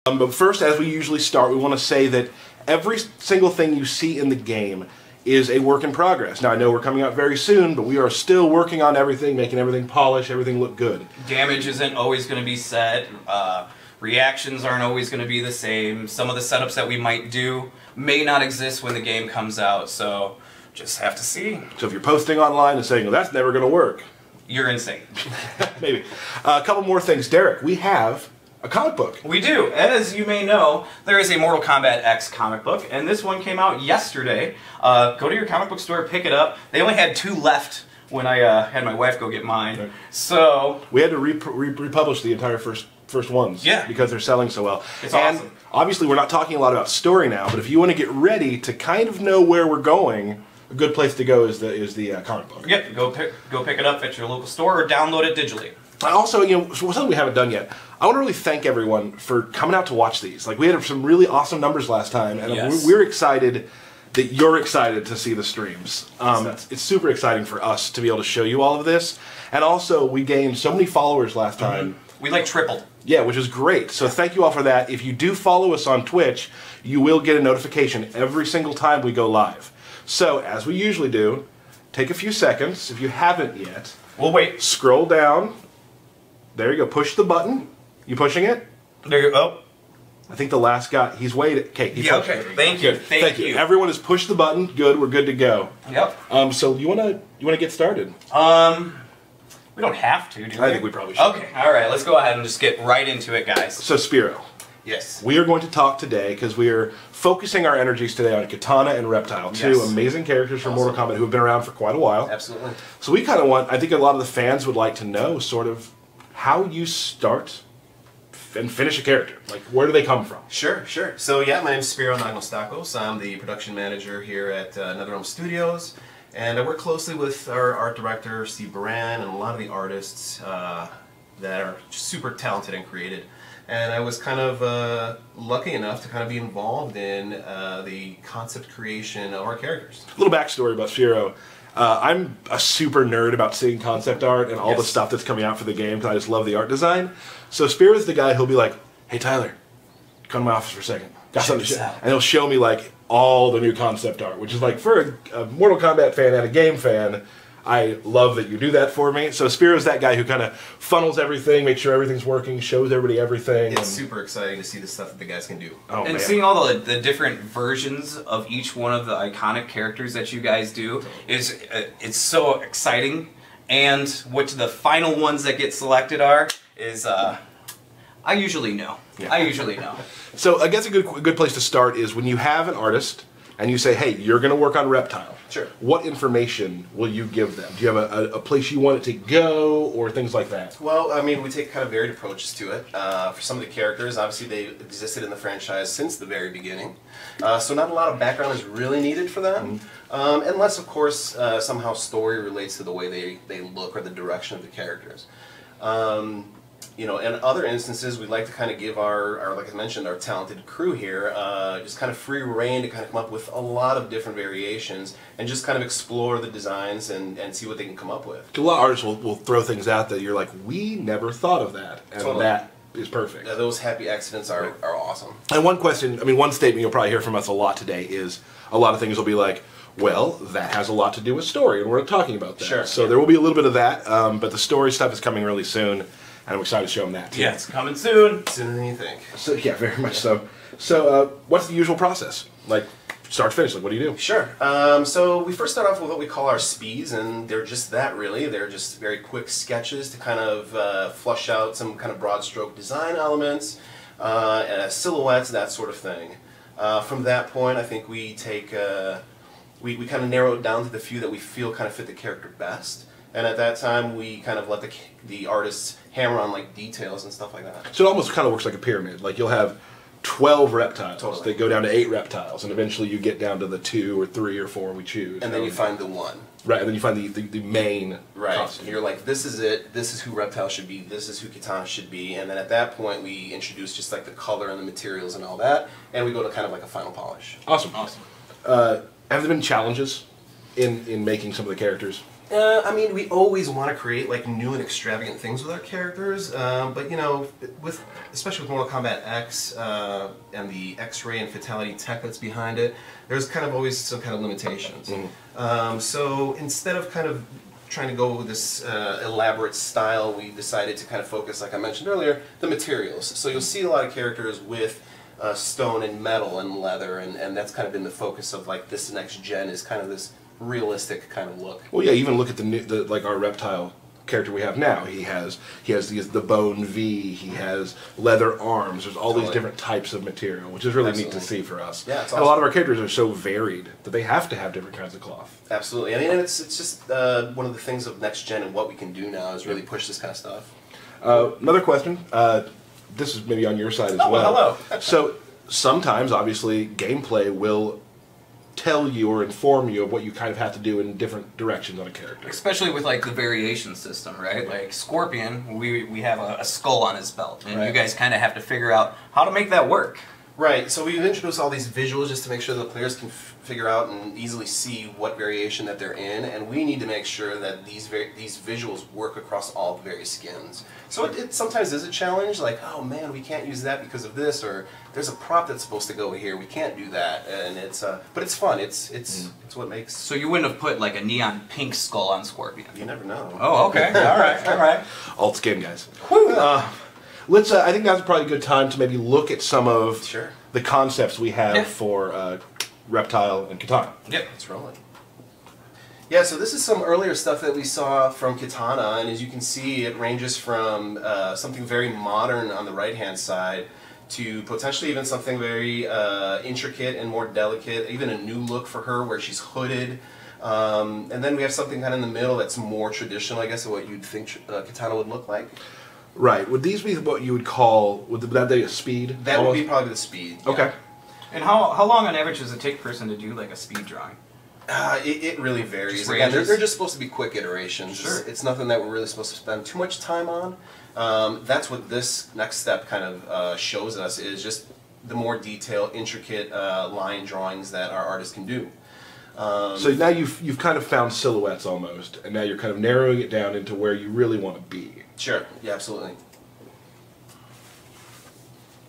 But first, as we usually start, we want to say that every single thing you see in the game is a work in progress. Now, I know we're coming out very soon, but we are still working on everything, making everything polish, everything look good. Damage isn't always going to be set. Reactions aren't always going to be the same. Some of the setups that we might do may not exist when the game comes out, so just have to see. So if you're posting online and saying, well, that's never going to work, you're insane. Maybe. A couple more things. Derek, we have a comic book. We do. As you may know, there is a Mortal Kombat X comic book, and this one came out yesterday. Go to your comic book store, pick it up. They only had 2 left when I had my wife go get mine. Okay. So we had to republish the entire first ones. Yeah. Because they're selling so well. It's awesome. Obviously, we're not talking a lot about story now, but if you want to get ready to kind of know where we're going, a good place to go is the comic book. Yep. Go pick it up at your local store or download it digitally. Also, something we haven't done yet. I want to really thank everyone for coming out to watch these. Like, we had some really awesome numbers last time, and yes, we're excited that you're excited to see the streams. It's super exciting for us to be able to show you all of this. And also, we gained so many followers last time. We like tripled. Yeah, which is great. So thank you all for that. If you do follow us on Twitch, you will get a notification every single time we go live. So, as we usually do, take a few seconds. If you haven't yet, we'll wait. Scroll down. There you go. Push the button. You pushing it? There you go. I think the last guy, he's waited. Okay. Yeah, okay. Thank you. Thank you. Everyone has pushed the button. Good. We're good to go. Yep. So you wanna get started? We don't have to, do we? I think we probably should. Okay. All right. Let's go ahead and just get right into it, guys. So Spiro. Yes. We are going to talk today because we are focusing our energies today on Kitana and Reptile, 2 amazing characters from Mortal Kombat who have been around for quite a while. Absolutely. So we kind of want, I think a lot of the fans would like to know sort of how you start and finish a character. Like, where do they come from? Sure. So yeah, my name is Spiro Nagnostakos. I'm the production manager here at NetherRealm Studios, and I work closely with our art director, Steve Baran, and a lot of the artists that are super talented and creative. And I was kind of lucky enough to kind of be involved in the concept creation of our characters. A little backstory about Spiro. I'm a super nerd about seeing concept art and all the stuff that's coming out for the game because I just love the art design. So Spiro's the guy who'll be like, hey Tyler, come to my office for a second. Got something to show. And he'll show me like all the new concept art, which is like for a Mortal Kombat fan and a game fan, I love that you do that for me. So Spiro's that guy who kind of funnels everything, makes sure everything's working, shows everybody everything. It's super exciting to see the stuff that the guys can do. Oh, and seeing all the different versions of each one of the iconic characters that you guys do is it's so exciting. And what the final ones that get selected are is I usually know. Yeah. I usually know. So I guess a good place to start is when you have an artist and you say, hey, you're going to work on Reptile. Sure. What information will you give them? Do you have a place you want it to go or things like that? Well, I mean, we take kind of varied approaches to it. For some of the characters, obviously they existed in the franchise since the very beginning. So not a lot of background is really needed for them. Unless, of course, somehow story relates to the way they look or the direction of the characters. You know, in other instances, we'd like to kind of give our, like I mentioned, our talented crew here, just kind of free reign to kind of come up with a lot of different variations and just kind of explore the designs and see what they can come up with. A lot of artists will throw things out that you're like, we never thought of that, and totally. That is perfect. Those happy accidents are awesome. And one question, I mean, one statement you'll probably hear from us a lot today is a lot of things will be like, well, that has a lot to do with story, and we're talking about that. Sure. So there will be a little bit of that, but the story stuff is coming really soon. And I'm excited to show them that too. Yeah, it's coming soon. Sooner than you think. So yeah, very much so. So what's the usual process? Like start to finish, like what do you do? Sure. So we first start off with what we call our speeds, and they're just that really. They're just very quick sketches to kind of flush out some kind of broad stroke design elements, silhouettes, that sort of thing. From that point, I think we take, we kind of narrow it down to the few that we feel kind of fit the character best. And at that time, we kind of let the artists hammer on like details and stuff like that. So it almost kind of works like a pyramid. Like you'll have 12 reptiles. Totally. They go down to 8 reptiles, and eventually you get down to the 2 or 3 or 4 we choose. And then you find the one. Right, and then you find the main costume. And you're like, this is it. This is who Reptile should be. This is who Kitana should be. And then at that point, we introduce just like the color and the materials and all that, and we go to kind of like a final polish. Awesome. Have there been challenges in making some of the characters? I mean, we always want to create like new and extravagant things with our characters, but you know, especially with Mortal Kombat X and the X-ray and fatality tech that's behind it, there's kind of always some kind of limitations. So instead of kind of trying to go with this elaborate style, we decided to kind of focus, like I mentioned earlier, the materials. So you'll see a lot of characters with stone and metal and leather, and that's kind of been the focus of like this next gen, is kind of this realistic kind of look. Well, yeah, even look at like our reptile character we have now. He has the bone V. He has leather arms. There's all these different types of material, which is really neat to see for us. Yeah, it's awesome. A lot of our characters are so varied that they have to have different kinds of cloth. Absolutely. I mean, and it's just one of the things of next gen and what we can do now is really push this kind of stuff. Another question. This is maybe on your side as well. Oh, hello. So sometimes, obviously, gameplay will tell you or inform you of what you kind of have to do in different directions on a character. Especially with like the variation system, right? Like Scorpion, we have a skull on his belt, and you guys kind of have to figure out how to make that work. Right, so we've introduced all these visuals just to make sure that the players can figure out and easily see what variation that they're in, and we need to make sure that these visuals work across all the various skins. So it sometimes is a challenge, like, oh man, we can't use that because of this, or there's a prop that's supposed to go here, we can't do that, and it's but it's fun. It's what makes. So you wouldn't have put like a neon pink skull on Scorpion. You never know. Oh, okay, all right, all right. Alt skin, guys. Let's. I think that's probably a good time to maybe look at some of the concepts we have for Reptile and Kitana. Yep, it's rolling. Yeah, so this is some earlier stuff that we saw from Kitana, and as you can see, it ranges from something very modern on the right-hand side to potentially even something very intricate and more delicate, even a new look for her where she's hooded. And then we have something kind of in the middle that's more traditional, I guess, of what you'd think Kitana would look like. Right. Would these be what you would call, would that be a speed? That almost would be probably the speed. Yeah. Okay. And how long on average does it take a person to do like a speed drawing? It really varies. Again, they're just supposed to be quick iterations. Sure. It's nothing that we're really supposed to spend too much time on. That's what this next step kind of shows us, is just the more detailed, intricate line drawings that our artists can do. So now you've kind of found silhouettes almost, and now you're kind of narrowing it down into where you really want to be. Sure. Yeah, absolutely.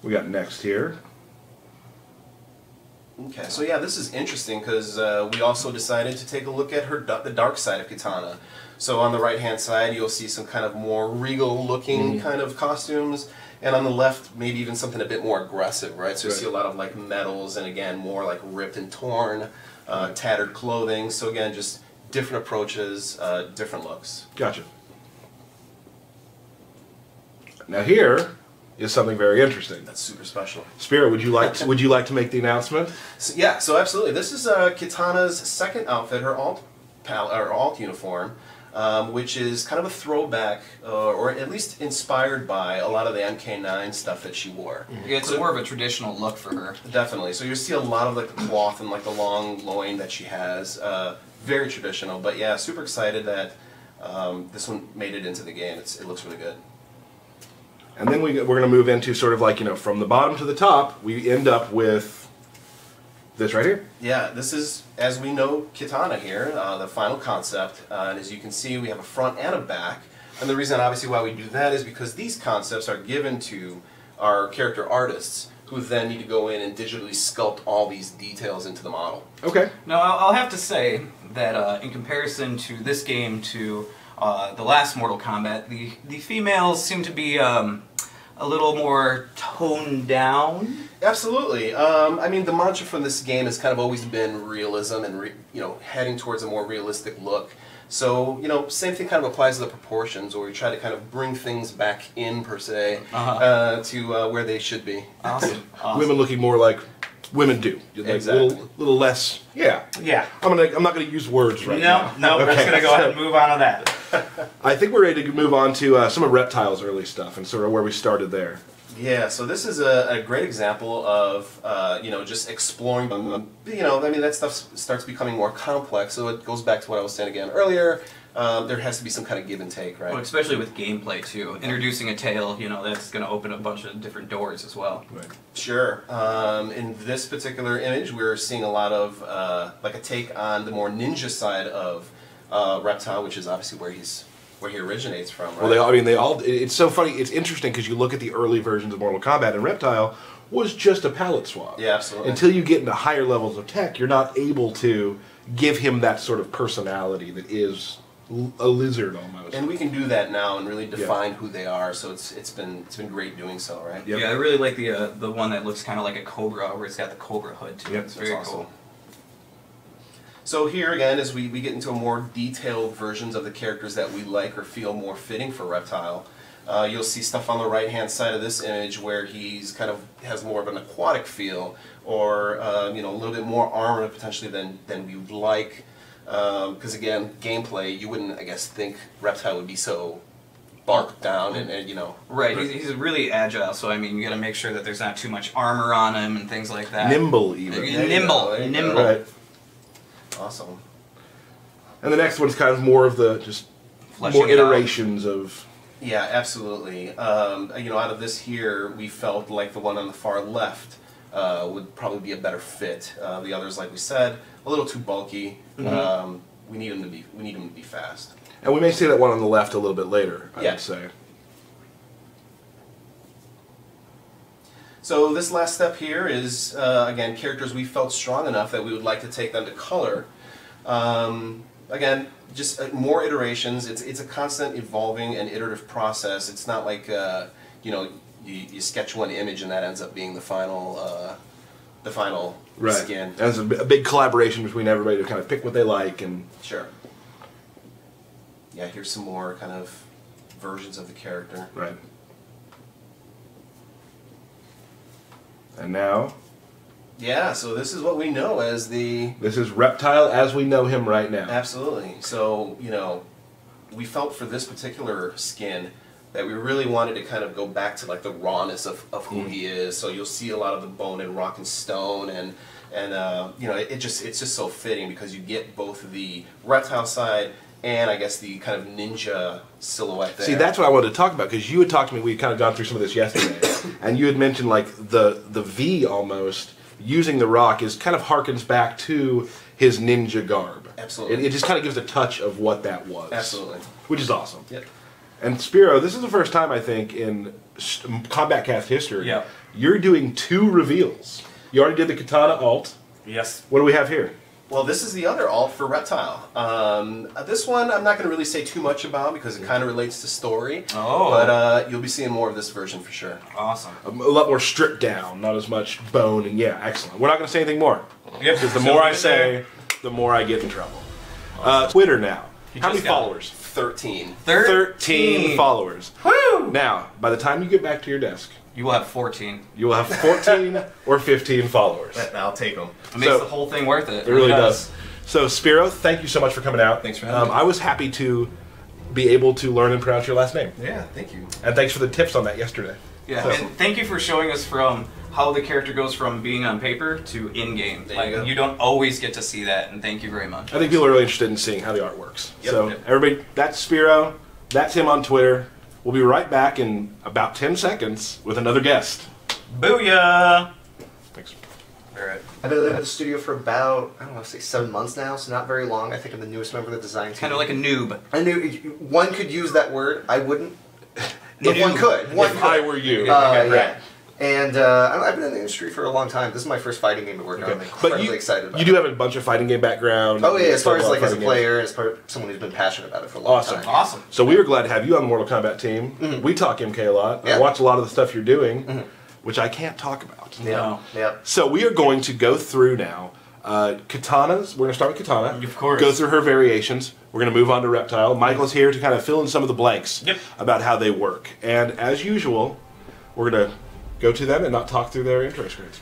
We got next here. Okay, so yeah, this is interesting because we also decided to take a look at the dark side of Kitana. So on the right-hand side, you'll see some kind of more regal-looking kind of costumes, and on the left, maybe even something a bit more aggressive, right? So you see a lot of like metals, and again, more like ripped and torn, tattered clothing. So again, just different approaches, different looks. Gotcha. Now here is something very interesting. That's super special. Spirit, would you like to make the announcement? So, yeah, so absolutely. This is Kitana's second outfit, her alt uniform, which is kind of a throwback, or at least inspired by a lot of the MK9 stuff that she wore. Yeah, it's more of a traditional look for her. Definitely. So you see a lot of like the cloth and like the long loin that she has. Very traditional, but yeah, super excited that this one made it into the game. It looks really good. And then we're going to move into sort of like, you know, from the bottom to the top, we end up with this right here. Yeah, this is, as we know, Kitana here, the final concept. And as you can see, we have a front and a back. And the reason, obviously, why we do that is because these concepts are given to our character artists, who then need to go in and digitally sculpt all these details into the model. Okay. Now, I'll have to say that in comparison to this game, to the last Mortal Kombat, the females seem to be a little more toned down. Absolutely. I mean, the mantra from this game has kind of always been realism and heading towards a more realistic look. So, same thing kind of applies to the proportions, where we try to kind of bring things back in, per se, to where they should be. Awesome. Women looking more like women do. Like exactly. Little less. Yeah. Yeah. I'm not gonna use words right now. No, we're just gonna go ahead and move on to that. I think we're ready to move on to some of Reptile's early stuff and sort of where we started there. Yeah, so this is a great example of, just exploring, I mean, that stuff starts becoming more complex, so it goes back to what I was saying again earlier. There has to be some kind of give and take, right? Well, especially with gameplay, too. Introducing a tail, that's going to open a bunch of different doors as well. Right. Sure. In this particular image, we're seeing a lot of, like a take on the more ninja side of Reptile, which is obviously where he originates from. Right? Well, they all. It's so funny. It's interesting because you look at the early versions of Mortal Kombat, and Reptile was just a palette swap. Yeah, absolutely. Until you get into higher levels of tech, you're not able to give him that sort of personality that is a lizard almost. And we can do that now and really define who they are. So it's been great doing so, right? Yep. Yeah, I really like the one that looks kind of like a cobra, where it's got the cobra hood to it. Yep, It's very awesome. cool. So here again, as we get into more detailed versions of the characters that we like or feel more fitting for Reptile, you'll see stuff on the right-hand side of this image where he's kind of has more of an aquatic feel, or you know, a little bit more armor potentially than we would like. Because again, gameplay, you wouldn't, I guess, think Reptile would be so bulked down and you know. Right, he's really agile, so I mean, you got to make sure that there's not too much armor on him and things like that. Nimble, even. Nimble. Right. Awesome. And the next one's kind of more of the just Fleshing more it out. iterations of. Yeah, absolutely. You know, out of this here, we felt like the one on the far left would probably be a better fit. The others, like we said, a little too bulky. We need him to be fast. And we may see that one on the left a little bit later, I Yeah. would say. So this last step here is, again, characters we felt strong enough that we would like to take them to color. Again, just more iterations. It's a constant evolving and iterative process. It's not like, you know, you sketch one image and that ends up being the final Right. skin. There's a big collaboration between everybody to kind of pick what they like and. Sure. Yeah, here's some more kind of versions of the character. Right. And now, Yeah, so this is what we know as the... this is Reptile as we know him right now. Absolutely. So, you know, we felt for this particular skin that we really wanted to kind of go back to like the rawness of who he is. So you'll see a lot of the bone and rock and stone, and you know, it's just so fitting because you get both the Reptile side and I guess the kind of ninja silhouette there. See, that's what I wanted to talk about, because you had talked to me, we had kind of gone through some of this yesterday, and you had mentioned like the V almost, using the rock is kind of harkens back to his ninja garb. Absolutely. It just kind of gives a touch of what that was. Absolutely. Which is awesome. Yep. And Spiro, this is the first time I think in Combat Cast history, Yep. you're doing 2 reveals. You already did the Katana alt. Yes. What do we have here? Well, this is the other alt for Reptile. This one I'm not going to really say too much about because it kind of relates to story. Oh. But you'll be seeing more of this version for sure. Awesome. A lot more stripped down, not as much bone, and yeah, excellent. We're not going to say anything more. Yep. Because the more I say, the more I get in trouble. Twitter now. How many just got it. followers? 13. 13 followers. Woo! Now, by the time you get back to your desk, You will have 14. you will have 14 or 15 followers. I'll take them. It makes So- the whole thing worth it. It really does. So, Spiro, thank you so much for coming out. Thanks for having me. I was happy to be able to learn and pronounce your last name. Yeah, thank you. And thanks for the tips on that yesterday. Yeah, So- and thank you for showing us from how the character goes from being on paper to in-game. There Like, you go. you don't always get to see that, and thank you very much. I think people are really interested in seeing how the art works. Yep. So, Yep. everybody, that's Spiro. That's him on Twitter. We'll be right back in about 10 seconds with another guest. Booyah! Thanks. Alright. I've been living at the studio for about, I don't know, say 7 months now, so not very long. I think I'm the newest member of the design team. Kind of like a noob. I knew one could use that word. I wouldn't. If one could. One If could. I were you. Yeah. And I've been in the industry for a long time. This is my first fighting game to work on. I'm But incredibly excited about you do have a bunch of fighting game background. Oh yeah, as far as like as a Fighting games. player and as part of someone who's been passionate about it for a long Awesome. time. Awesome. So we were glad to have you on the Mortal Kombat team. We talk MK a lot. I Yeah. watch a lot of the stuff you're doing, which I can't talk about. Yeah. No. Yep. So we are going to go through now katanas. We're going to start with katana. Of course. Go through her variations. We're going to move on to reptile. Michael's here to kind of fill in some of the blanks Yep. about how they work. And as usual, we're going to go to them and not talk through their intro scripts.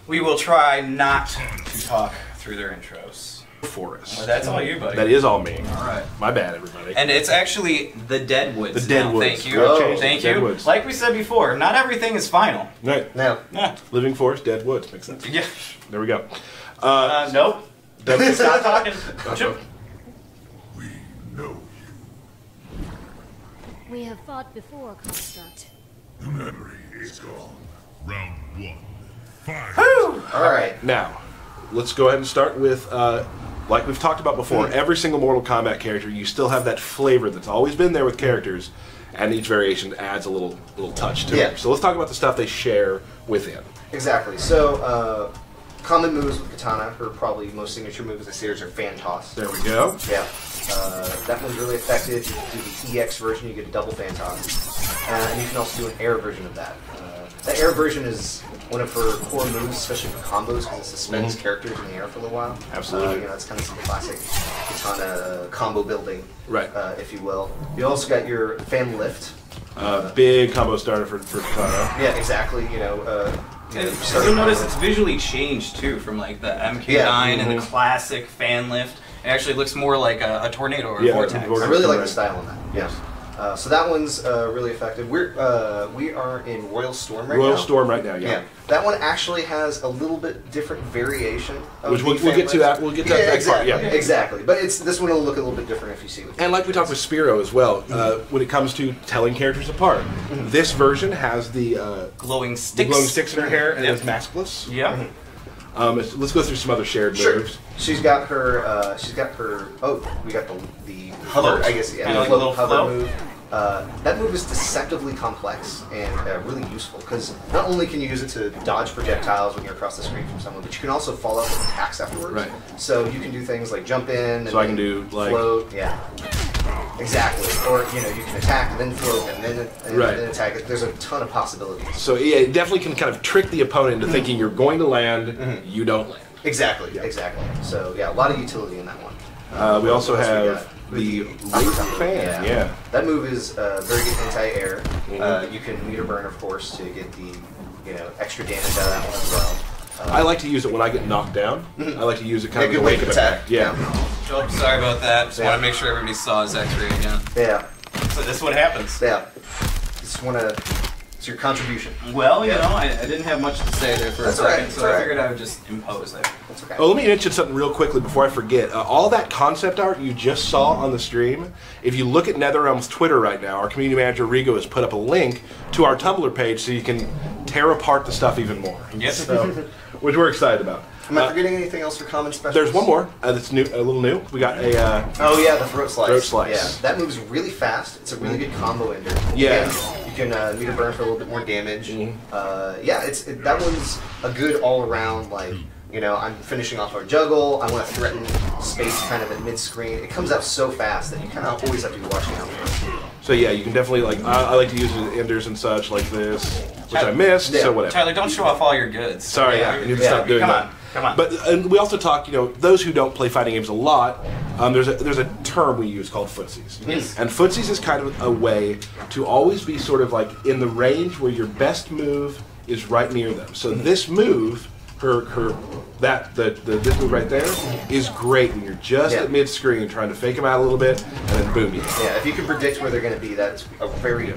We will try not to talk through their intros. Forest. Well, that's all you, buddy. That is all me. Alright. My bad, everybody. And it's actually the Deadwoods. The Deadwoods. Thank you. We've changed it. Thank you. Deadwoods. Like we said before, not everything is final. Right. Now, Yeah. Living forest, dead woods. Makes sense. Yeah. There we go. Nope. Dead- Stop talking. We know We have fought before, Construct. you. The memory is gone. Round 1. Fight. all right. Now, let's go ahead and start with like we've talked about before, every single Mortal Kombat character, you still have that flavor that's always been there with characters, and each variation adds a little touch to it. So let's talk about the stuff they share within. Exactly. So, common moves with Kitana, her probably most signature moves I see are fan toss. There we go. Yeah. That one's really effective. You can do the EX version, you get a double fan toss. And you can also do an air version of that. The air version is one of her core moves, especially for combos, because it suspends characters in the air for a little while. Absolutely. It's kind of some classic Kitana combo building, right? If you will. You also got your fan lift. Big combo starter for Kano. Yeah, exactly. You'll notice it's visually changed too from like the MK9 and the classic fan lift. It actually looks more like a tornado or a vortex. I really like the style on that. Yes. So that one's really effective. We are in Royal Storm right now. Royal Storm right now, yeah. That one actually has a little bit different variation. Which we'll get to that. We'll get to that exactly, part. Yeah, exactly. But this one will look a little bit different if you see it. And like we talked with Spiro as well, when it comes to telling characters apart, this version has the glowing sticks. In her hair and is maskless. Yeah. Let's go through some other shared moves. She's got her. Oh, we got the hover. I guess Kind of like a little hover float. move. That move is deceptively complex and really useful because not only can you use it to dodge projectiles when you're across the screen from someone, but you can also follow up with attacks afterwards. Right. So you can do things like jump in. And I can do like float. Yeah. Exactly. Or you can attack and then float and then attack. There's a ton of possibilities. So yeah, it definitely can kind of trick the opponent into thinking you're going to land, you don't land. Exactly. Yeah. Exactly. So yeah, a lot of utility in that one. We also have the laser fan. Yeah. That move is very good anti-air. You can meter burn, of course, to get the extra damage out of that one as well. I like to use it when I get knocked down. I like to use it kind of as a wake wake up attack. Yeah. Oh, sorry about that. Just want to make sure everybody saw his X-ray again. Yeah. So this is what happens. Yeah. Just want to. It's your contribution. Well, I didn't have much to say there for a second, so I figured I would just impose there. That's okay. Oh, let me mention something real quickly before I forget. All that concept art you just saw on the stream, if you look at NetherRealm's Twitter right now, our community manager Rigo has put up a link to our Tumblr page so you can tear apart the stuff even more. Yes. So, which we're excited about. Am I forgetting anything else for common specials? There's one more that's new, a little new. We got a. the throat slice. Throat slice. Yeah, that moves really fast. It's a really good combo ender. Yeah. You can meter burn for a little bit more damage. That one's a good all around I'm finishing off our juggle. I want to threaten space kind of at mid-screen. It comes out so fast that you kind of always have to be watching out for it. So yeah, you can definitely I like to use it with enders and such like this, which I missed. So whatever. Tyler, don't show off all your goods. Sorry, I need to stop doing that. Come on. But and we also talk, those who don't play fighting games a lot, there's a term we use called footsies. Yes. And footsies is kind of a way to always be sort of like in the range where your best move is right near them. So this move, this move right there is great when you're just at mid-screen trying to fake them out a little bit and then boom you. Yeah, if you can predict where they're going to be, that's a very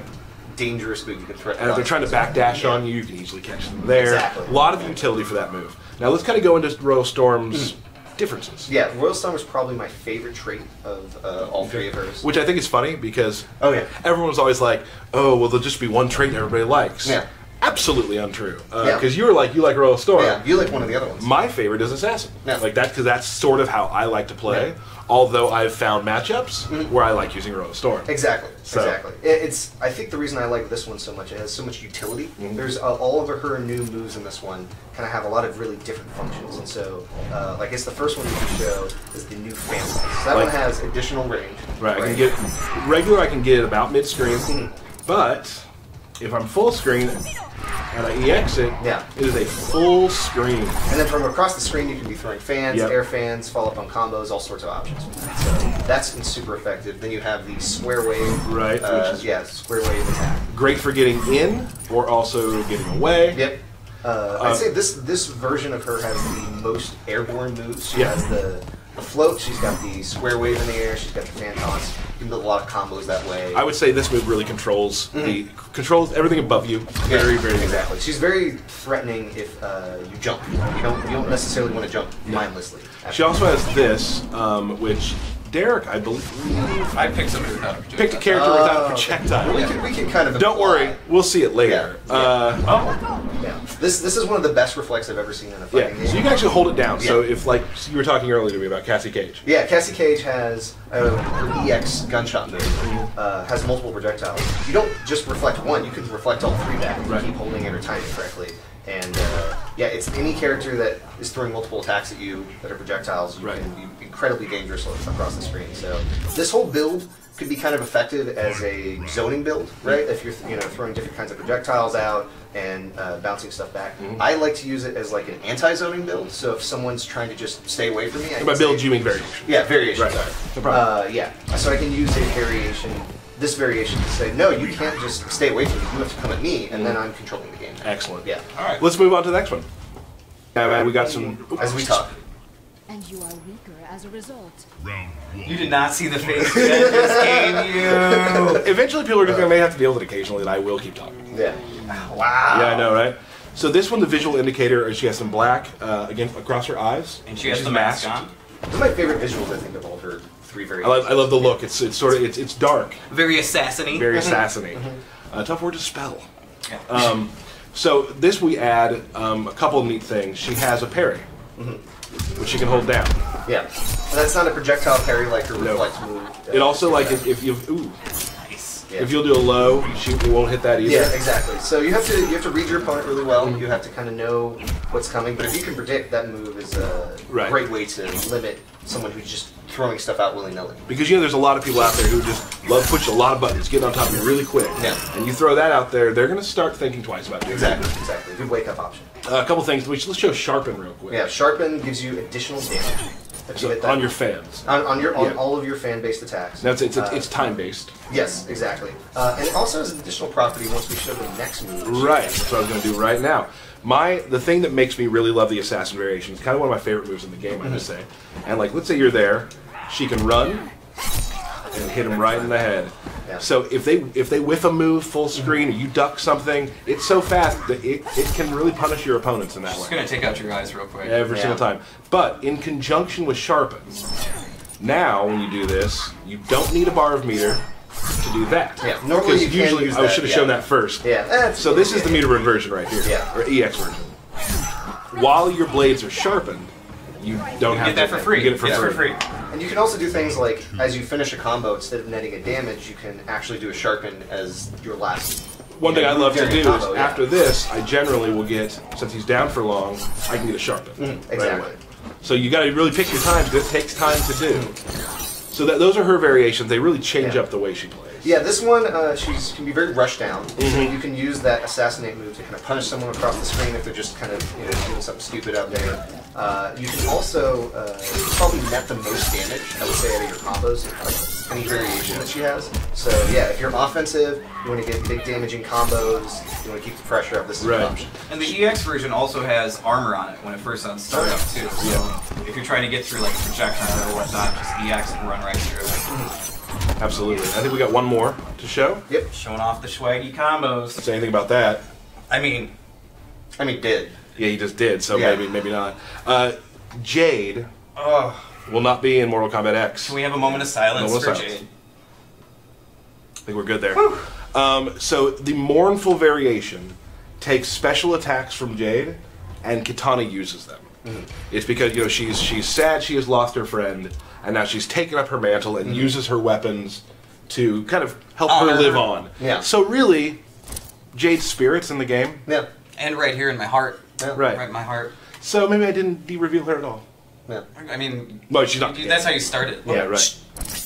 dangerous move you can threaten. And if they're trying to backdash on you, you can easily catch them there. Exactly. A lot of utility for that move. Now let's kind of go into Royal Storm's differences. Yeah, Royal Storm is probably my favorite trait of all three of hers. Which I think is funny because everyone's always like, oh, well, there'll just be one trait everybody likes. Yeah. Absolutely untrue. Because you like Royal Storm. Yeah, you like one of the other ones. My favorite is Assassin. Yeah. Like that, because that's sort of how I like to play. Yeah. Although I've found matchups where I like using Royal Storm. Exactly. I think the reason I like this one so much, it has so much utility. There's all of her new moves in this one kind of have a lot of really different functions. And so, I guess the first one we can show is the new fan slice. So that one has additional range. Right. I can get regular. I can get it about mid screen, but if I'm full screen and I EX it, it is a full screen. And then from across the screen, you can be throwing fans, air fans, follow up on combos, all sorts of options. So that's super effective. Then you have the square wave. Right. Square wave attack. Great for getting in or also getting away. Yep. I'd say this version of her has the most airborne moves. She has the float, she's got the square wave in the air, she's got the fan toss. You can build a lot of combos that way. I would say this move really controls controls everything above you. Very, very exactly. She's very threatening if you jump. You don't necessarily want to jump mindlessly. She also has this, which Derek, I believe, I picked somebody without a projectile. Picked a character without a projectile. We can kind of. Don't worry, we'll see it later. This This is one of the best reflex I've ever seen in a fighting game. So you can actually hold it down. Yeah. So if, like, you were talking earlier to me about Cassie Cage. Yeah, Cassie Cage has an EX gunshot move, has multiple projectiles. You don't just reflect one, you can reflect all three back if you keep holding it or timing it correctly. And yeah, it's any character that is throwing multiple attacks at you that are projectiles, you can be incredibly dangerous across the screen. So this whole build could be kind of effective as a zoning build, right? If you're throwing different kinds of projectiles out and bouncing stuff back. I like to use it as like an anti-zoning build. So if someone's trying to just stay away from me, I can by build, you mean variation? Yeah, variation. Right. No problem. Yeah, so I can use a variation. This variation to say, no, you can't just stay away from me. You have to come at me, and then I'm controlling the game. Excellent. Yeah. All right. Let's move on to the next one. We got some. As we talk. And you are weaker as a result. Round 1. You did not see the face that just gave you. Eventually, people are just going to have to deal with it occasionally, and I will keep talking. Yeah. Wow. Yeah, I know, right? So this one, the visual indicator, is she has some black across her eyes, And she has the mask on. One of my favorite visuals, I think, of all her three variations. I love the look. It's sort of it's dark, Very assassiny. very assassiny. Tough word to spell. Yeah. So this we add a couple of neat things. She has a parry, which she can hold down. Yeah. And that's not a projectile parry like her reflex move. It also like if you Nice. Yeah. if you'll do a low, you won't hit that either. Yeah, exactly. So you have to read your opponent really well. You have to kind of know what's coming. But if you can predict, that move is a great way to limit someone who's just throwing stuff out willy-nilly. Because there's a lot of people out there who just love pushing a lot of buttons, getting on top of you really quick. Yeah. And you throw that out there, they're going to start thinking twice about it. Exactly. Good wake-up option. A couple things. Let's show Sharpen real quick. Yeah, Sharpen gives you additional damage. If you hit that. On your fans. On all of your fan-based attacks. Now it's time-based. Yes, exactly. And it also has an additional property once we show the next move. Right, that's what I was going to do right now. The thing that makes me really love the assassin variation is kind of one of my favorite moves in the game, I must say. And like, let's say you're there, she can run and hit him right in the head. Yeah. So if they whiff a move full screen or you duck something, it's so fast that it can really punish your opponents in that way. Just gonna take out your eyes real quick. Every single time. But in conjunction with Sharpen, now when you do this, you don't need a bar of meter to do that. Yeah, normally you usually can use I should have shown that first. Yeah. So this is the meter burn version right here, Yeah. or EX version. While your blades are sharpened, you don't have Get that to for free. You get it for free. And you can also do things like, as you finish a combo, instead of netting a damage, you can actually do a Sharpen as your last. One thing I love to during do a combo, is after this, I generally will get, since he's down for long, I can get a Sharpen. Exactly. Right away. So you got to really pick your times. This takes time to do. So those are her variations. They really change up the way she plays. Yeah, this one can be very rushed down. So you can use that assassinate move to kind of punish someone across the screen if they're just kind of doing something stupid out there. You can also probably net the most damage, I would say, out of your combos, any variation that she has. So yeah, if you're offensive, you want to get big damaging combos, you want to keep the pressure up, this is an option. And the EX version also has armor on it when it first starts up too. So if you're trying to get through like a projectile or whatnot, just EX and run right through it. Absolutely. I think we got one more to show. Yep. Showing off the swaggy combos. Say anything about that? I mean, did. Yeah, he just did. So Yeah. maybe not. Jade will not be in Mortal Kombat X. Can we have a moment of silence for Jade? I think we're good there. So the mournful variation takes special attacks from Jade, and Kitana uses them. It's because she's sad she has lost her friend, and now she's taken up her mantle and uses her weapons to kind of help her live on. Yeah. So really, Jade's spirit's in the game. Yeah. And right here in my heart. Yeah. Right. Right in my heart. So maybe I didn't de-reveal her at all. Yeah. I mean, Well, she's not. that's how you started. Yeah, right.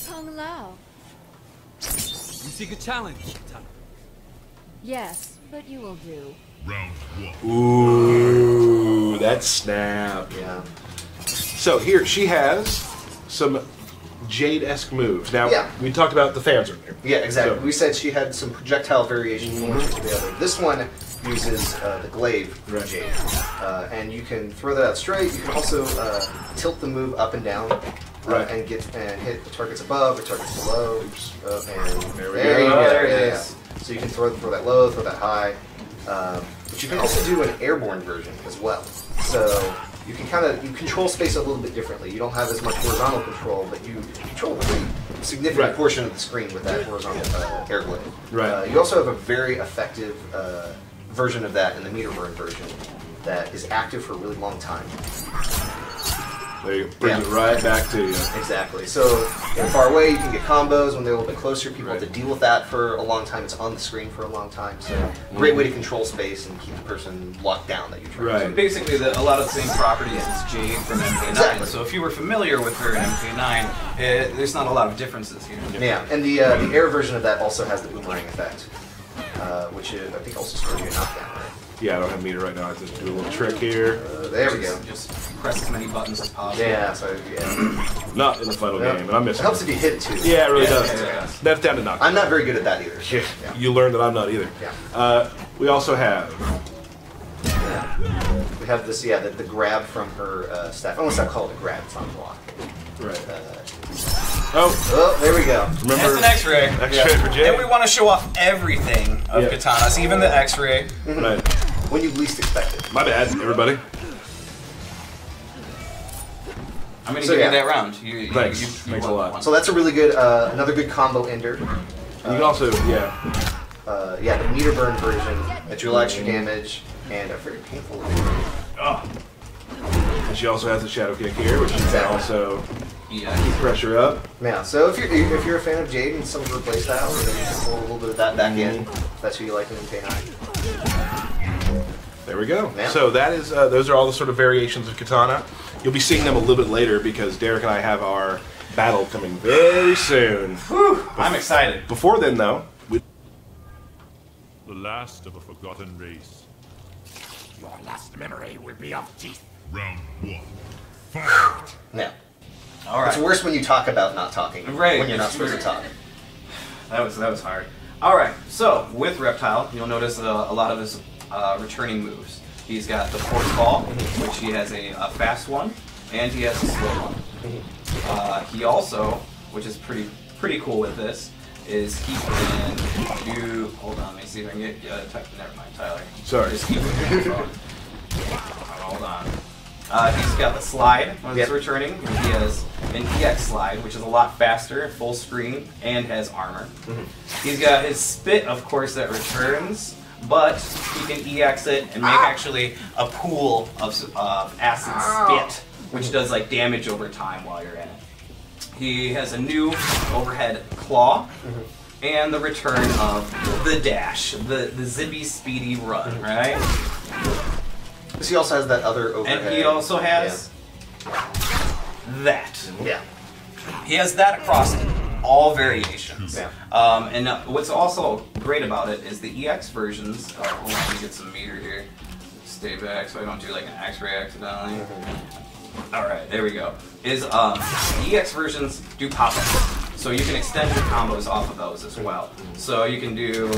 Kung Lao. You seek a challenge, Kitana. Yes, but you will do. Round 1. Ooh, that snap. Yeah. So here, she has some Jade-esque moves. Now, Yeah. we talked about the fans earlier. Yeah, exactly. So- We said she had some projectile variation from one to the other. This one uses the glaive from Jade. And you can throw that out straight. You can also tilt the move up and down. And hit the targets above or targets below. Oops. And There we you go. go. There it Yeah. is. So you can throw that low, throw that high. But you can also do an airborne version as well. So you can you control space a little bit differently. You don't have as much horizontal control, but you control a pretty significant portion of the screen with that horizontal air glaive. Right. You also have a very effective version of that and the meter burn version that is active for a really long time. There you bring it right back to you. Exactly. So if far away, you can get combos. When they're a little bit closer, people have to deal with that for a long time. It's on the screen for a long time. So great way to control space and keep the person locked down that you're trying to. So basically, a lot of the same properties as Jade from MK9. Exactly. So if you were familiar with her in MK9, there's not a lot of differences here. Yeah, and the air version of that also has the boomerang effect, which I think also scores you a knockdown, right? Yeah, I don't have meter right now. I have to do a little trick here. There we go. Just press as many buttons as possible. Yeah, so yeah. Not in the final game, and I'm missing. It helps if you hit it too. Yeah, it really does. Yeah. That's down to knock. I'm not very good at that either. So, yeah. You learn that I'm not either. Yeah. We also have. We have this, the grab from her staff. I almost not call it a grab, it's not a block. Right. Oh, there we go. Remember? That's an X-ray. X-ray for Jade. And we want to show off everything of katanas, even the X-ray. Right. When you least expect it. My bad, everybody. I'm going to give you that round. Thanks. Thanks a lot. So that's a really good, another good combo ender. You can also, the meter burn version that deal extra damage and a very painful. And she also has the shadow kick here, which can also keep pressure up. Yeah. So if you're a fan of Jade and some of her playstyles, then you can pull a little bit of that back in. If that's who you like in MK9. There we go. Yeah. So that is those are all the sort of variations of katana. You'll be seeing them a little bit later because Derek and I have our battle coming very soon. Whew, I'm excited. Before then, though, The last of a forgotten race. Your last memory will be of teeth. Round 1. Fight! Yeah. All right. It's worse when you talk about not talking. Right. When you're not supposed to talk. That was hard. All right. So with Reptile, you'll notice a lot of his returning moves. He's got the force ball, which he has a fast one, and he has a slow one. He also, which is pretty cool with this, is he can do. Hold on, let me see if I can get. Never mind, Tyler. Sorry. Just keep it in your phone. Hold on. He's got the slide when it's returning. And he has an EX slide, which is a lot faster, full screen, and has armor. He's got his spit, of course, that returns, but he can EX it and make actually a pool of acid spit, which does like damage over time while you're in it. He has a new overhead claw, and the return of the dash, the zippy speedy run, right? He also has that other overhead. And he also has that. Yeah. He has that across all variations. Yeah. And what's also great about it is the EX versions. Hold on, let me get some meter here. Stay back so I don't do like an X-ray accidentally. Alright, there we go. EX versions do pop-ups. So you can extend your combos off of those as well. So you can do,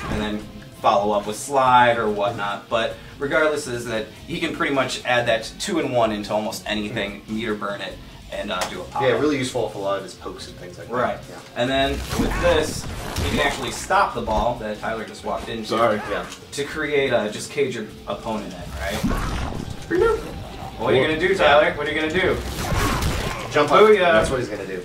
and then follow up with slide or whatnot. But regardless is that you can pretty much add that 2-in-1 into almost anything, meter burn it, and do a pop-up. Yeah, really useful for a lot of his pokes and things like that. Right. Yeah. And then with this, you can actually stop the ball that Tyler just walked into. Sorry. Yeah. To create just cage your opponent in, right? What are you gonna do, Tyler? What are you gonna do? Jump up. That's what he's gonna do.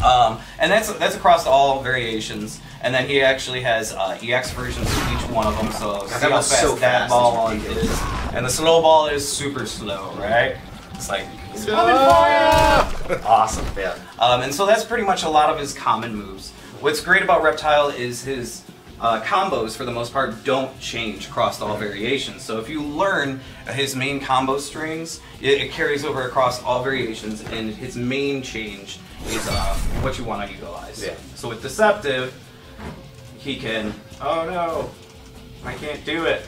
And that's across all variations. And then he actually has EX versions of each one of them. So see how fast that ball is. And the slow ball is super slow, right? It's like it's coming for you. Awesome. Yeah. And so that's pretty much a lot of his common moves. What's great about Reptile is his combos, for the most part, don't change across all variations. So if you learn his main combo strings, it carries over across all variations, and his main change is what you want to utilize. Yeah. So with Deceptive, he can. Oh no, I can't do it.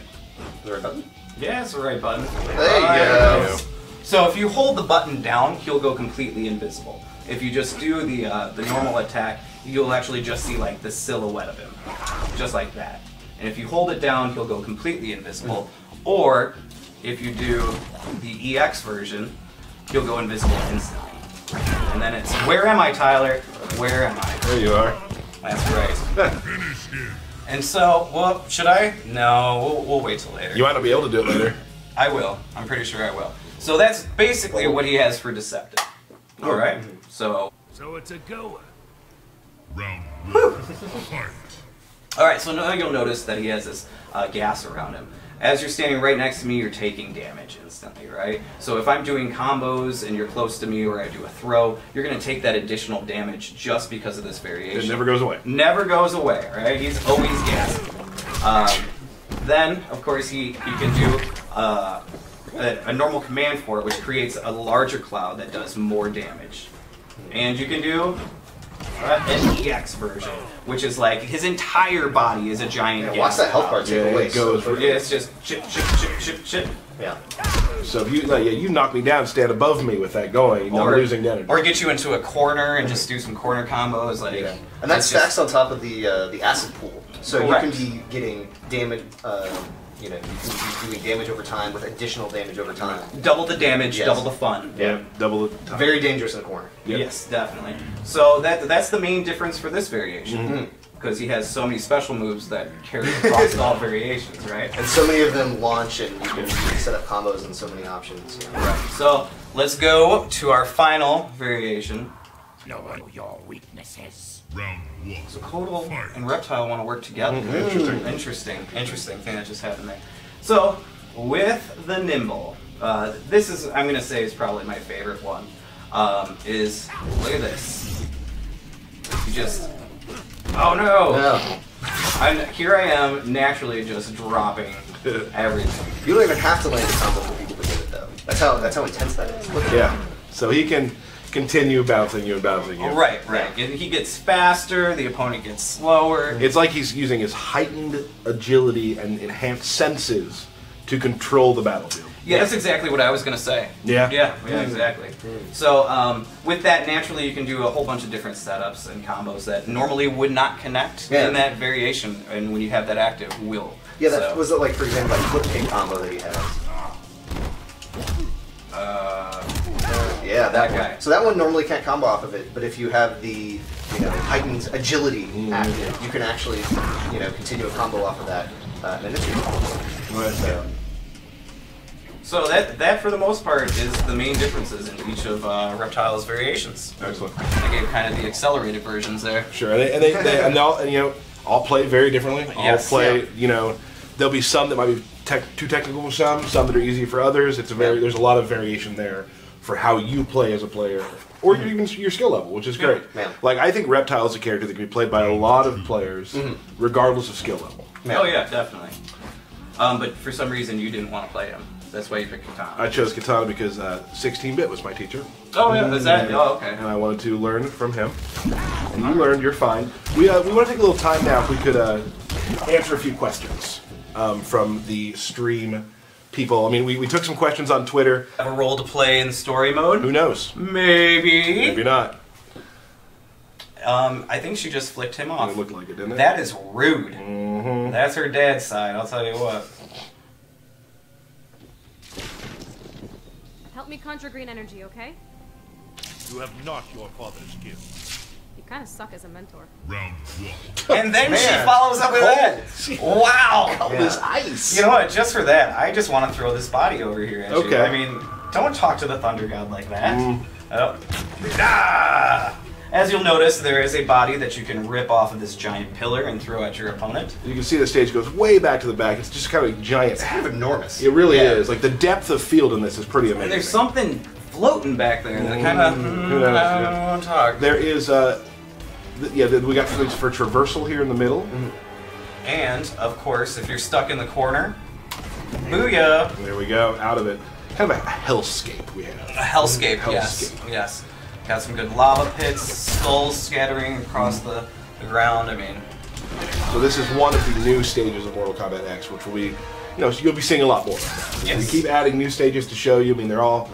The right button? Yeah, it's the right button. There you go. So if you hold the button down, he'll go completely invisible. If you just do the normal attack, you'll actually just see like the silhouette of him, just like that. And if you hold it down, he'll go completely invisible. Or if you do the EX version, he'll go invisible instantly. And then it's, where am I, Tyler? Where am I? there you are. That's right. And so, well, should I? No, we'll wait till later. You might not be able to do it later. I will. I'm pretty sure I will. So that's basically what he has for Deceptive. All right. So So it's a goer. Round 1. Fight! Alright, so now you'll notice that he has this gas around him. As you're standing right next to me, you're taking damage instantly, right? So if I'm doing combos and you're close to me or I do a throw, you're going to take that additional damage just because of this variation. It never goes away. Never goes away, right? He's always gassing. Then, of course, he can do a normal command for it, which creates a larger cloud that does more damage. And you can do an EX version, which is like his entire body is a giant gas. Watch that health bar take away. It goes. Yeah, it's just chip. Yeah. So if you knock me down, stand above me with that going, I'm losing damage. Or get you into a corner and just do some corner combos, like. Yeah. And that stacks on top of the acid pool, so Correct. you can be getting damage. You know, you can be doing damage over time with additional damage over time. Double the damage, Yes. double the fun. Yeah, double the time. Very dangerous in the corner. Yep. Yes, definitely. So that's the main difference for this variation. Because he has so many special moves that carry across all variations, right? And so many of them launch, and you can set up combos and so many options. You know. Right. So let's go to our final variation. Know your weaknesses. Round 1. So Kabal and Reptile want to work together. Interesting thing that just happened there. So with the Nimble, this is, I'm going to say, is probably my favorite one. Is, look at this. You just, oh no! Here I am, naturally just dropping everything. You don't even have to land a combo for people to get it, though. That's how intense that is. Look at Yeah. So he can continue bouncing you and bouncing you. Right. And he gets faster, the opponent gets slower. It's like he's using his heightened agility and enhanced senses to control the battlefield. Yeah, that's exactly what I was going to say. Yeah? Yeah, exactly. So with that, naturally, you can do a whole bunch of different setups and combos that normally would not connect in that variation, and when you have that active, will. Yeah, that was it. Like, for example, like flip kick combo that he has. Yeah, that guy. One. So that one normally can't combo off of it, but if you have the heightened agility active, you can actually continue a combo off of that. And it's Right. So that for the most part is the main differences in each of Reptile's variations. Excellent. I gave kind of the accelerated versions there. Sure, and they all play very differently. Yes. All play, there'll be some that might be too technical for some that are easy for others. There's a lot of variation there for how you play as a player, or even your skill level, which is great. Yeah. Like, I think Reptile is a character that can be played by a lot of players, regardless of skill level. Oh yeah, definitely. But for some reason you didn't want to play him. That's why you picked Kitana. I chose Kitana because 16-bit was my teacher. Oh yeah, is that? Oh okay. And I wanted to learn from him. And you learned, you're fine. We want to take a little time now if we could answer a few questions from the stream people. I mean, we took some questions on Twitter. Have a role to play in story mode? Who knows? Maybe. Maybe not. I think she just flicked him off. It looked like it, didn't it? That is rude. That's her dad's side, I'll tell you what. Help me conjure green energy, okay? You have not your father's gift. You kind of suck as a mentor. Round 1. And then she follows up with that. Wow. Cold as ice. You know what? Just for that, I just want to throw this body over here at you. Okay. I mean, don't talk to the Thunder God like that. Ah! As you'll notice, there is a body that you can rip off of this giant pillar and throw at your opponent. You can see the stage goes way back to the back. It's just kind of a giant. It's kind of enormous. It really is. Like, the depth of field in this is pretty amazing. And there's something floating back there that kind of... I don't want to talk. There is, we got for traversal here in the middle. And, of course, if you're stuck in the corner, booyah! There we go, out of it. Kind of a hellscape we have. A hellscape, yes. Got some good lava pits, skulls scattering across the ground, I mean... So this is one of the new stages of Mortal Kombat X, which will be, so you'll be seeing a lot more. Yes. We keep adding new stages to show you. I mean, they're all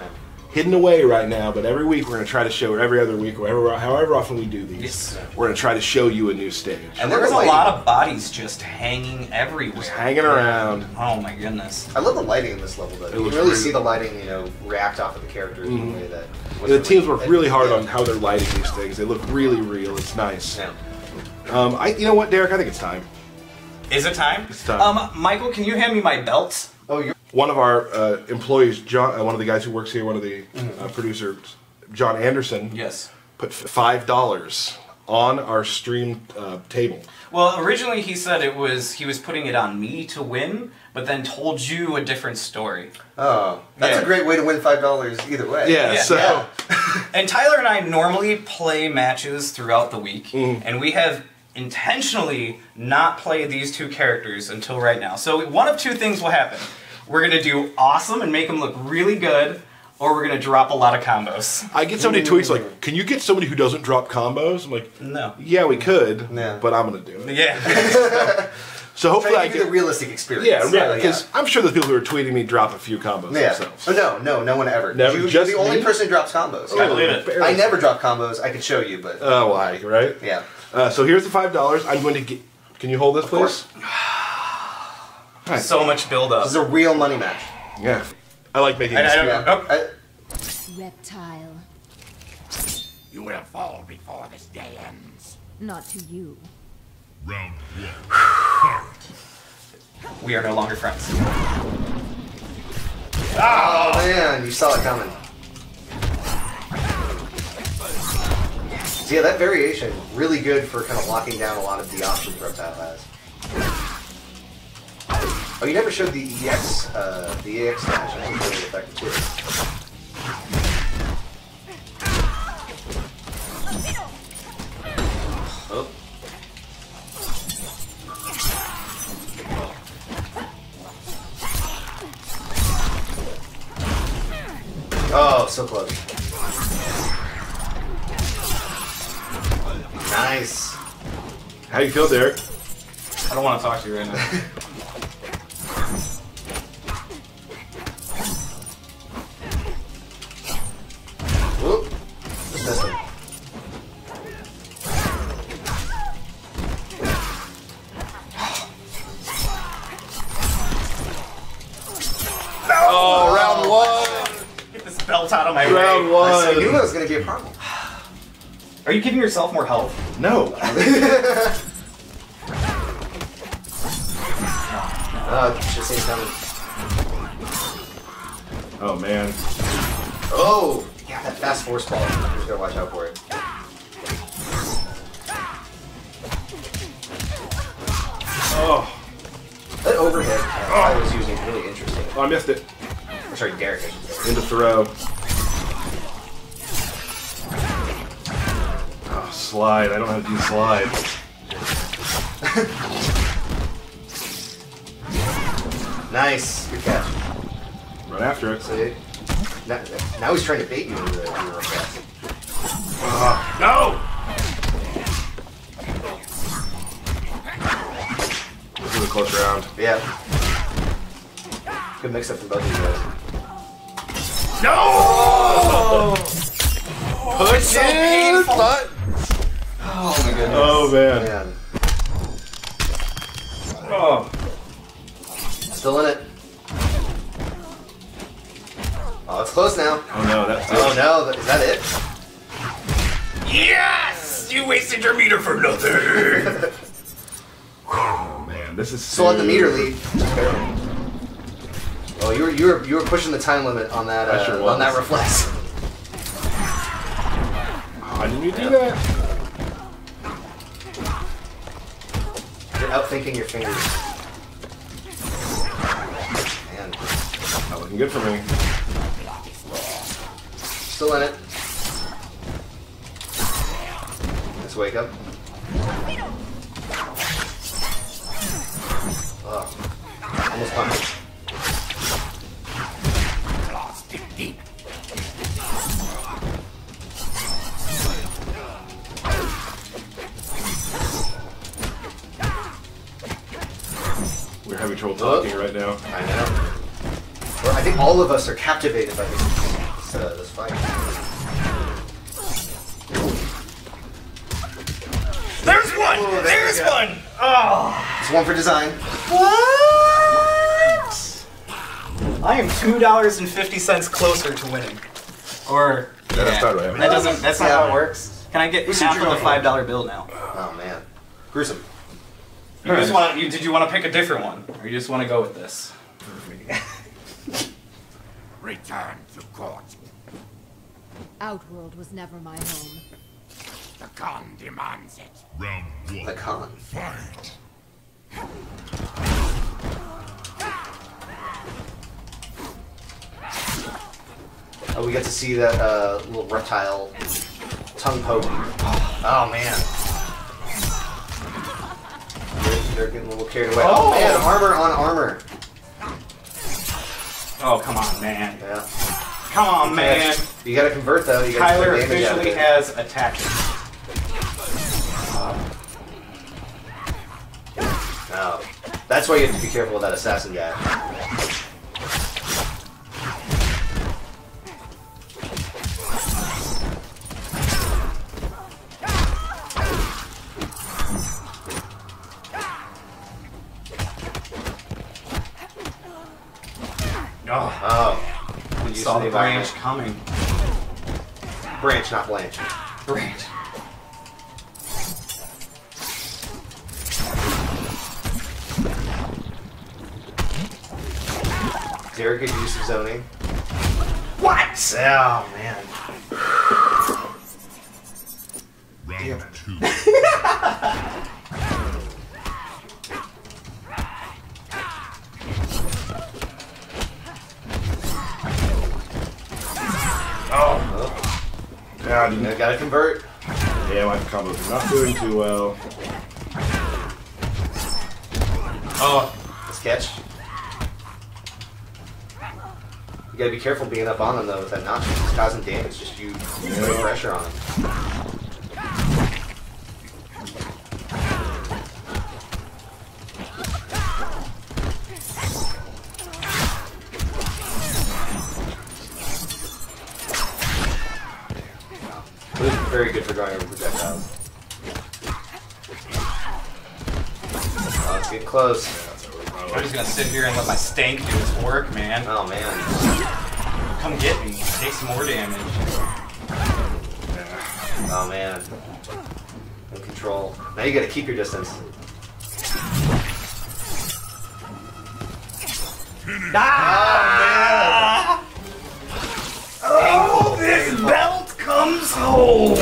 hidden away right now, but every week we're going to try to show, or every other week, or however often we do these, we're going to try to show you a new stage. And there's a lot of bodies just hanging everywhere. Just hanging around. Oh my goodness. I love the lighting in this level, though. You can really see the lighting, react off of the characters in a way that... The teams work really hard on how they're lighting these things. They look really real. It's nice. Yeah. You know what, Derek? I think it's time. Is it time? It's time. Michael, can you hand me my belt? Oh, you're... One of our employees, John, one of the guys who works here, one of the producers, John Anderson, Yes. put $5 on our stream table. Well, originally he said he was putting it on me to win, but then told you a different story. Oh, that's a great way to win $5 either way. Yeah. And Tyler and I normally play matches throughout the week, and we have intentionally not played these two characters until right now. So one of two things will happen. We're going to do awesome and make them look really good, or we're going to drop a lot of combos. I get so many tweets like, can you get somebody who doesn't drop combos? I'm like, no. Yeah, we could, but I'm going to do it. Yeah. So hopefully I get the realistic experience. Yeah, because I'm sure the people who are tweeting me drop a few combos themselves. Oh, no one ever. Never, You're just the only me? person who drops combos. I believe it. I never drop combos. I could show you, but... Oh, why, right? Yeah. So here's the $5. I'm going to get... Can you hold this, please? Right. So much build-up. This is a real money match. Yeah. I like making this. Reptile. You will fall before this day ends. Not to you. Round 1. We are no longer friends. Oh man, you saw it coming. So yeah, that variation, really good for kind of locking down a lot of the options Reptile has. Oh, you never showed the EX dash. I think it's really effective too. Oh. Oh, so close. Nice. How you feel, Derek? I don't want to talk to you right now. Whoop. Just missed him. Oh, round 1. Get this belt out of my round way. 1. I knew that was going to be a problem. Are you giving yourself more health? No. Should have seen it coming. Oh, man. Oh! Yeah, that fast force ball. You just gotta watch out for it. Oh. That overhead I was using really interesting. Oh, I missed it. Or sorry, Derek, I should say. Into throw. Oh, slide. I don't know how to do slide. Nice. Good catch. Run after it. See? Now he's trying to bait you into the request. No! This is a close round. Yeah. Good mix up from both of you guys. No! Push so it! painful. But... Oh my goodness. Oh, man. Man. Oh. Still in it. Oh, it's close now. Oh, no, that's it. Oh, no. Is that it? Yes! You wasted your meter for nothing! Oh, man. This is Still at the meter lead. Oh, you were pushing the time limit on that on that reflex. Oh, I didn't even do that. You're outthinking your fingers. Man, Not looking good for me. still in it. Let's wake up. Oh, almost punched. Deep. We're having trouble talking right now. I know. Well, I think all of us are captivated by this fight. There's one! Oh, There's one! Oh! It's one for design. What? I am $2.50 closer to winning. Or That's not right. That's not how it works. Can I get half of the $5 bill now? Oh man, gruesome. Did you want to pick a different one, or you just want to go with this? Return to court. Outworld was never my home. The Khan demands it. Round 1. The Khan. Fight. Oh, we get to see that little reptile tongue poking. Oh man. They're getting a little carried away. Oh man, armor on armor. Oh, come on, man. Yeah. Come on, man. You gotta convert though. You gotta Tyler put damage out of officially it. has attacked. No. That's why you have to be careful with that assassin guy. Oh. Use Saw the branch environment. coming. Branch, not Blanche. Branch. Derek could use some zoning. What? Oh man. Round 2. Oh. Yeah, I didn't. Gotta convert. Yeah, my combos are not doing too well. Oh. Let's catch. You gotta be careful being up on him though with that notch. It's causing damage. Just you put pressure on him. This is very good for going over projectiles. Oh, it's getting close. I'm just gonna sit here and let my stank do its work, man. Oh man. Come get me. Take some more damage. Oh man. No control. Now you gotta keep your distance. Ah! Oh, this belt comes home.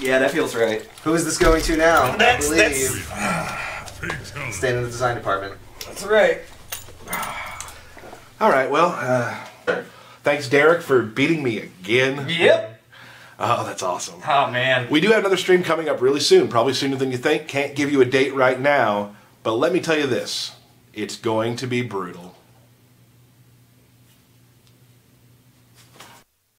Yeah, that feels right. Who is this going to now? That's Staying in the design department. That's right. All right, well, thanks, Derek, for beating me again. Yep. Oh, that's awesome. Oh, man. We do have another stream coming up really soon, probably sooner than you think. Can't give you a date right now, but let me tell you this. It's going to be brutal.